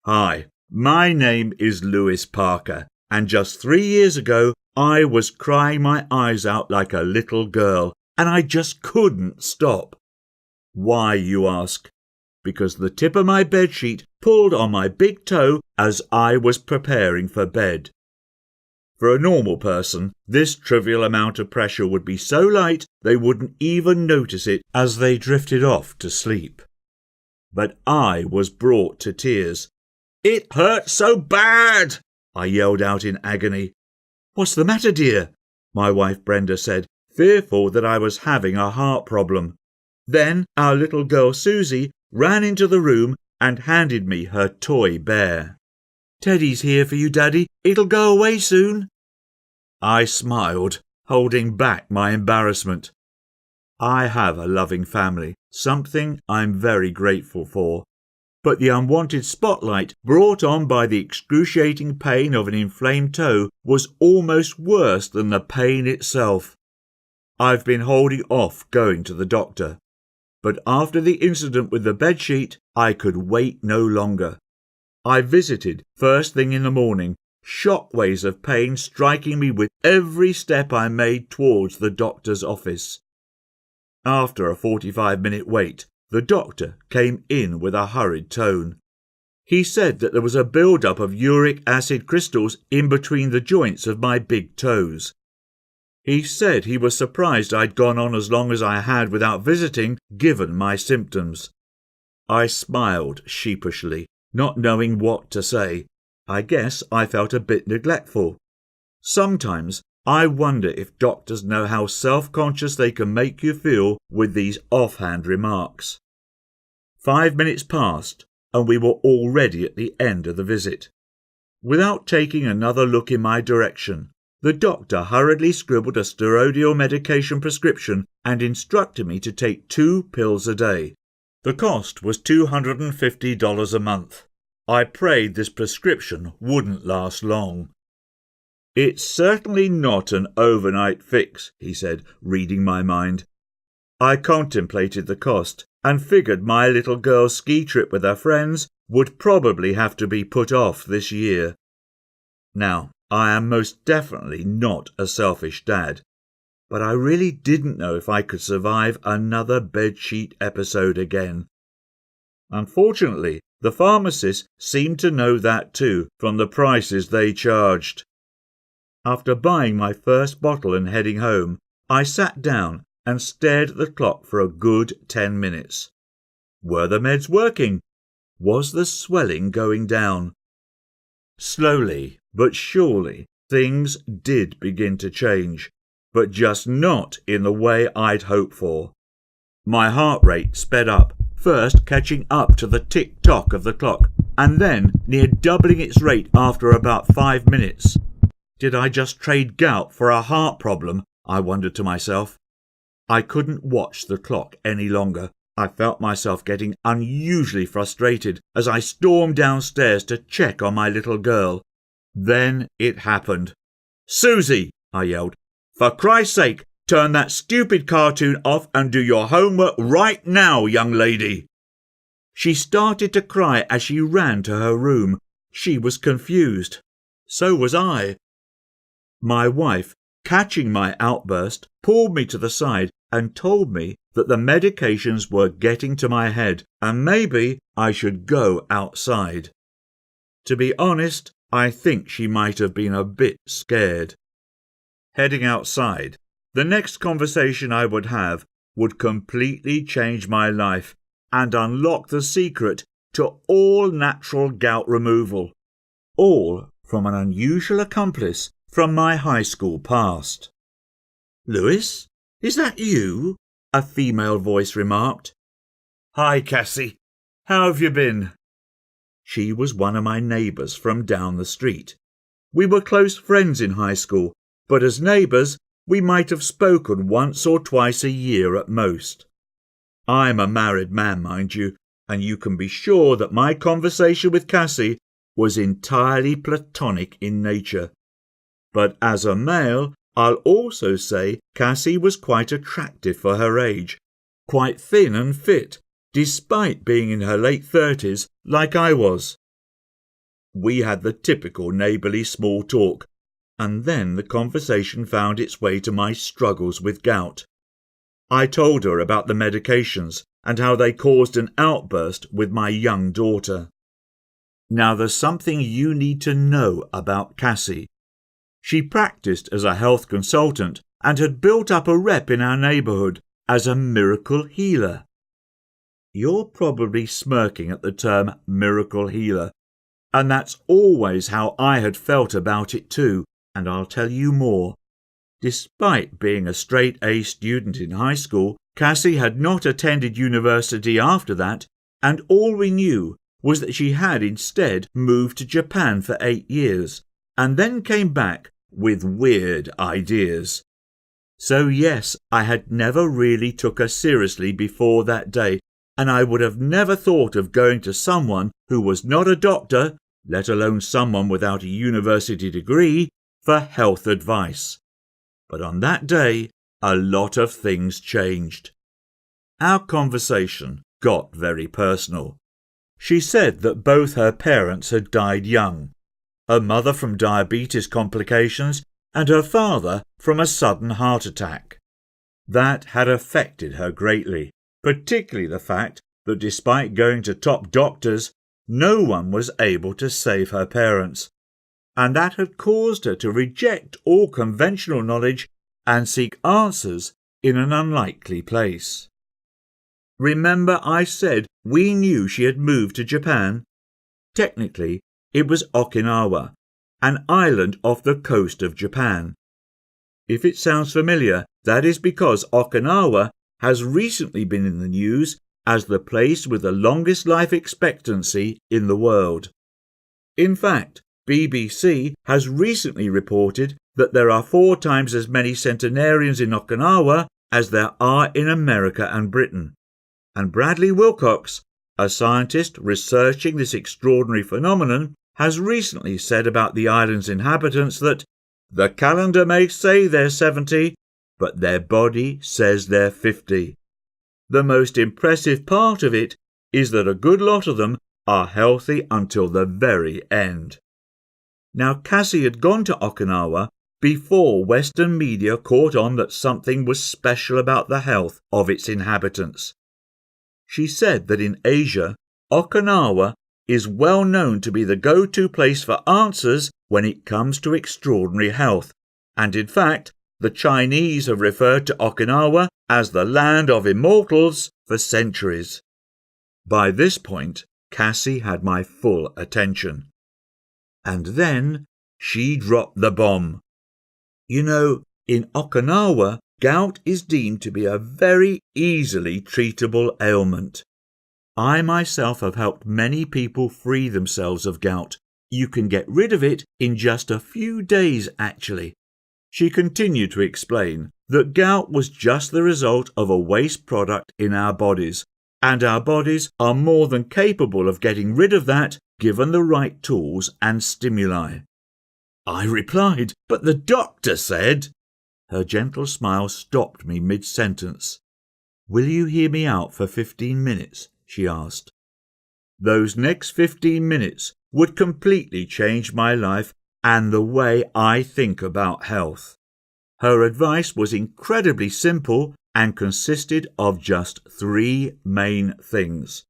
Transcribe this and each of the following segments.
Hi, my name is Lewis Parker, and just 3 years ago I was crying my eyes out like a little girl, and I just couldn't stop. Why, you ask? Because the tip of my bedsheet pulled on my big toe as I was preparing for bed. For a normal person, this trivial amount of pressure would be so light they wouldn't even notice it as they drifted off to sleep. But I was brought to tears. "It hurts so bad!" I yelled out in agony. "What's the matter, dear?" my wife Brenda said, fearful that I was having a heart problem. Then our little girl Susie ran into the room and handed me her toy bear. "Teddy's here for you, Daddy. It'll go away soon." I smiled, holding back my embarrassment. I have a loving family, something I'm very grateful for. But the unwanted spotlight brought on by the excruciating pain of an inflamed toe was almost worse than the pain itself. I've been holding off going to the doctor, but after the incident with the bedsheet, I could wait no longer. I visited first thing in the morning, shockwaves of pain striking me with every step I made towards the doctor's office. After a 45-minute wait, the doctor came in with a hurried tone. He said that there was a build-up of uric acid crystals in between the joints of my big toes. He said he was surprised I'd gone on as long as I had without visiting, given my symptoms. I smiled sheepishly, not knowing what to say. I guess I felt a bit neglectful. Sometimes I wonder if doctors know how self-conscious they can make you feel with these offhand remarks. 5 minutes passed, and we were already at the end of the visit. Without taking another look in my direction, the doctor hurriedly scribbled a steroidal medication prescription and instructed me to take 2 pills a day. The cost was $250 a month. I prayed this prescription wouldn't last long. "It's certainly not an overnight fix," he said, reading my mind. I contemplated the cost and figured my little girl's ski trip with her friends would probably have to be put off this year. Now, I am most definitely not a selfish dad, but I really didn't know if I could survive another bedsheet episode again. Unfortunately, the pharmacists seemed to know that too from the prices they charged. After buying my first bottle and heading home, I sat down and stared at the clock for a good 10 minutes. Were the meds working? Was the swelling going down? Slowly but surely, things did begin to change, but just not in the way I'd hoped for. My heart rate sped up, first catching up to the tick-tock of the clock, and then near doubling its rate after about 5 minutes. Did I just trade gout for a heart problem? I wondered to myself. I couldn't watch the clock any longer. I felt myself getting unusually frustrated as I stormed downstairs to check on my little girl. Then it happened. "Susie!" I yelled. "For Christ's sake, turn that stupid cartoon off and do your homework right now, young lady!" She started to cry as she ran to her room. She was confused. So was I. My wife, catching my outburst, pulled me to the side and told me that the medications were getting to my head and maybe I should go outside. To be honest, I think she might have been a bit scared. Heading outside, the next conversation I would have would completely change my life and unlock the secret to all natural gout removal. All from an unusual accomplice from my high school past. "Lewis, is that you?" a female voice remarked. "Hi, Cassie. How have you been?" She was one of my neighbours from down the street. We were close friends in high school, but as neighbours, we might have spoken once or twice a year at most. I'm a married man, mind you, and you can be sure that my conversation with Cassie was entirely platonic in nature. But as a male, I'll also say Cassie was quite attractive for her age, quite thin and fit, despite being in her late 30s like I was. We had the typical neighbourly small talk, and then the conversation found its way to my struggles with gout. I told her about the medications and how they caused an outburst with my young daughter. Now there's something you need to know about Cassie. She practiced as a health consultant and had built up a rep in our neighbourhood as a miracle healer. You're probably smirking at the term miracle healer, and that's always how I had felt about it too, and I'll tell you more. Despite being a straight-A student in high school, Cassie had not attended university after that, and all we knew was that she had instead moved to Japan for 8 years, and then came back with weird ideas. So yes, I had never really took her seriously before that day, and I would have never thought of going to someone who was not a doctor, let alone someone without a university degree, for health advice. But on that day, a lot of things changed. Our conversation got very personal. She said that both her parents had died young, her mother from diabetes complications and her father from a sudden heart attack. That had affected her greatly, particularly the fact that despite going to top doctors, no one was able to save her parents, and that had caused her to reject all conventional knowledge and seek answers in an unlikely place. Remember I said we knew she had moved to Japan? Technically, it was Okinawa, an island off the coast of Japan. If it sounds familiar, that is because Okinawa has recently been in the news as the place with the longest life expectancy in the world. In fact, BBC has recently reported that there are 4 times as many centenarians in Okinawa as there are in America and Britain. And Bradley Wilcox, a scientist researching this extraordinary phenomenon, has recently said about the island's inhabitants that the calendar may say they're 70, but their body says they're 50. The most impressive part of it is that a good lot of them are healthy until the very end. Now, Cassie had gone to Okinawa before Western media caught on that something was special about the health of its inhabitants. She said that in Asia, Okinawa is well known to be the go-to place for answers when it comes to extraordinary health, and in fact, the Chinese have referred to Okinawa as the land of immortals for centuries. By this point, Cassie had my full attention. And then she dropped the bomb. You know, in Okinawa, gout is deemed to be a very easily treatable ailment. I myself have helped many people free themselves of gout. You can get rid of it in just a few days, actually. She continued to explain that gout was just the result of a waste product in our bodies, and our bodies are more than capable of getting rid of that given the right tools and stimuli. I replied, but the doctor said... Her gentle smile stopped me mid-sentence. Will you hear me out for 15 minutes? She asked. Those next 15 minutes would completely change my life and the way I think about health. Her advice was incredibly simple and consisted of just 3 main things.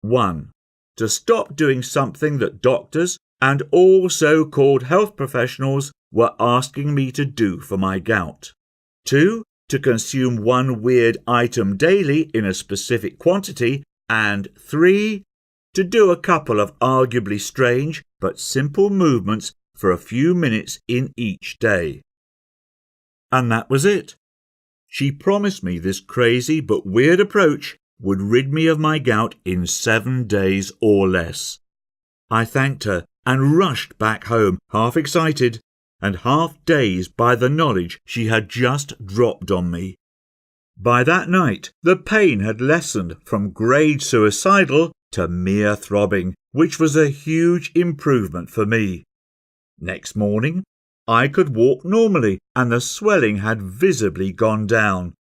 1. To stop doing something that doctors and all so-called health professionals were asking me to do for my gout. 2. To consume 1 weird item daily in a specific quantity. And 3. To do a couple of arguably strange but simple movements for a few minutes in each day. And that was it. She promised me this crazy but weird approach would rid me of my gout in 7 days or less. I thanked her and rushed back home, half excited and half dazed by the knowledge she had just dropped on me. By that night, the pain had lessened from grade suicidal to mere throbbing, which was a huge improvement for me. Next morning, I could walk normally and the swelling had visibly gone down.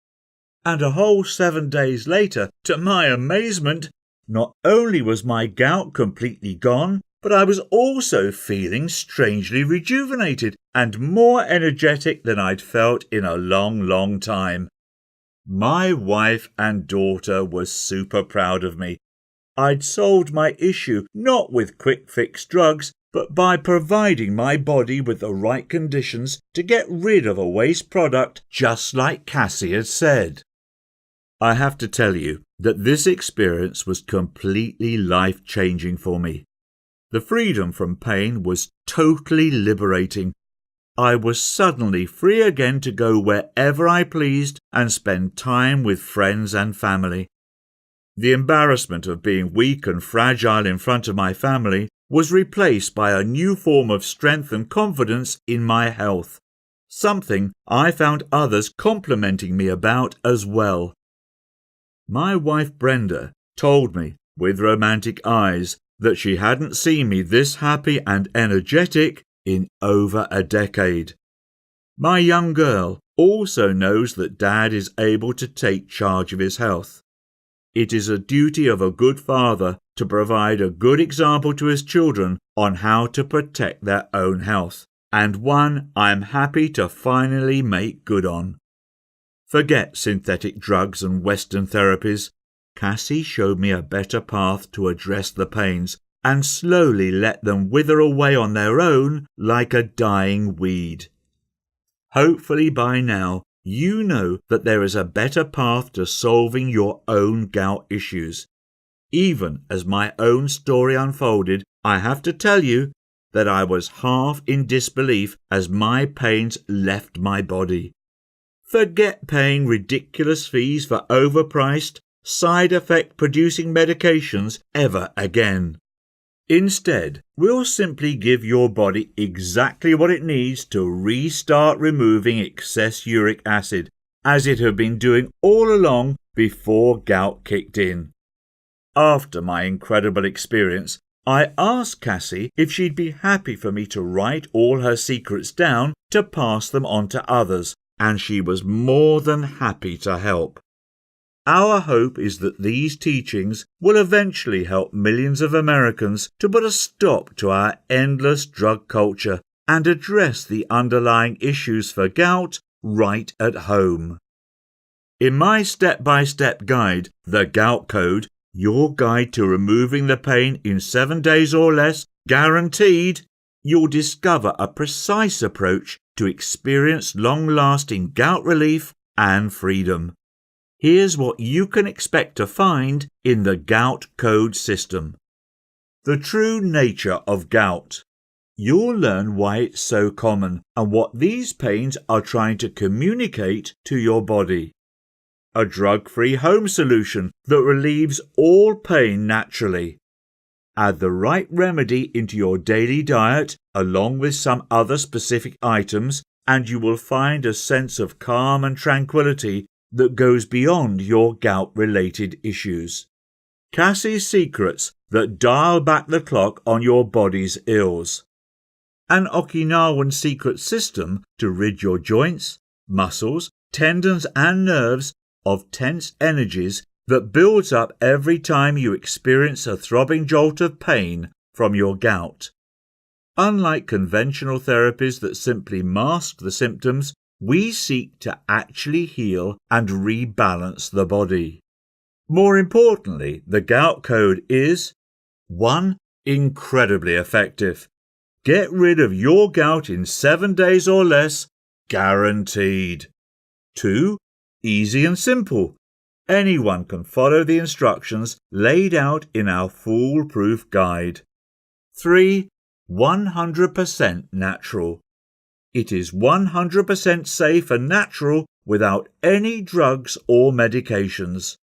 And a whole 7 days later, to my amazement, not only was my gout completely gone, but I was also feeling strangely rejuvenated and more energetic than I'd felt in a long time. My wife and daughter were super proud of me. I'd solved my issue not with quick fix drugs, but by providing my body with the right conditions to get rid of a waste product, just like Cassie had said. I have to tell you that this experience was completely life-changing for me. The freedom from pain was totally liberating. I was suddenly free again to go wherever I pleased and spend time with friends and family. The embarrassment of being weak and fragile in front of my family was replaced by a new form of strength and confidence in my health, something I found others complimenting me about as well. My wife Brenda told me, with romantic eyes, that she hadn't seen me this happy and energetic in over a decade. My young girl also knows that Dad is able to take charge of his health. It is a duty of a good father to provide a good example to his children on how to protect their own health, and one I am happy to finally make good on. Forget synthetic drugs and Western therapies. Cassie showed me a better path to address the pains and slowly let them wither away on their own like a dying weed. Hopefully by now you know that there is a better path to solving your own gout issues. Even as my own story unfolded, I have to tell you that I was half in disbelief as my pains left my body. Forget paying ridiculous fees for overpriced, side effect producing medications ever again. Instead, we'll simply give your body exactly what it needs to restart removing excess uric acid, as it had been doing all along before gout kicked in. After my incredible experience, I asked Cassie if she'd be happy for me to write all her secrets down to pass them on to others, and she was more than happy to help. Our hope is that these teachings will eventually help millions of Americans to put a stop to our endless drug culture and address the underlying issues for gout right at home. In my step-by-step guide, The Gout Code, your guide to removing the pain in 7 days or less, guaranteed, you'll discover a precise approach to experience long-lasting gout relief and freedom. Here's what you can expect to find in the Gout Code system. The true nature of gout. You'll learn why it's so common and what these pains are trying to communicate to your body. A drug-free home solution that relieves all pain naturally. Add the right remedy into your daily diet along with some other specific items, and you will find a sense of calm and tranquility that goes beyond your gout-related issues. Cassie's secrets that dial back the clock on your body's ills. An Okinawan secret system to rid your joints, muscles, tendons and nerves of tense energies that builds up every time you experience a throbbing jolt of pain from your gout. Unlike conventional therapies that simply mask the symptoms, we seek to actually heal and rebalance the body. More importantly, the Gout Code is 1. Incredibly effective. Get rid of your gout in 7 days or less, guaranteed. 2. Easy and simple. Anyone can follow the instructions laid out in our foolproof guide. 3. 100% natural. It is 100% safe and natural without any drugs or medications.